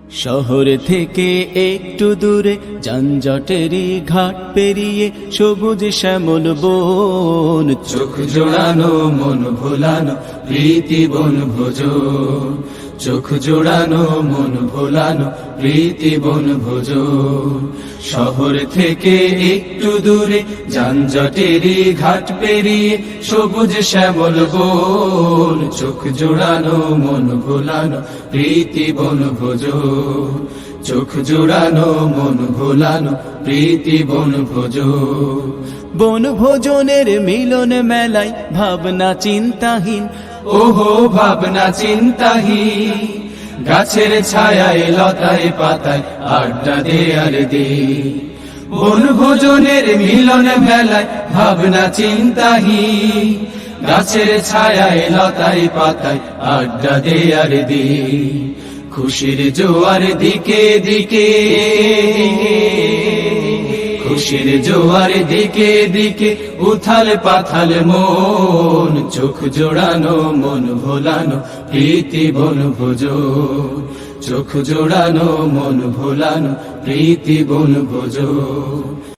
শহর থেকে একটু দূরে যানজটেরই ঘাট পেরিয়ে সবুজ শ্যামল বন, চোখ জোড়ানো মন ভোলানো প্রীতি বন ভোজন, চোখ জোড়ানো মন ভোলানো প্রীতি বন ভোজন। শহর থেকে একটু দূরে যানজটেরই ঘাট পেরিয়ে সবুজ শ্যামল বন, চোখ জোড়ানো মন ভোলানো প্রীতি বন ভোজন, চোখ জোড়ানো মন ভোলানো প্রীতি বন ভোজন। বনভোজনের মিলন মেলায় ভাবনা চিন্তাহীন, ওহো ভাবনা চিন্তাহীন, গাছের ছায়ায় লতায় পাতায় আড্ডা দে আর দে। বনভোজনের মিলন মেলায় ভাবনা চিন্তাহীন, গাছের ছায়ায় লতায় পাতায় আড্ডা দে আর দে। খুশির জোয়ার দিকে দিকে, খুশির জোয়ার দিকে দিকে উথাল পাথাল মন, চোখ জোড়ানো মন ভোলানো প্রীতি বন ভোজন, চোখ জোড়ানো মন ভোলানো প্রীতি বন ভোজন।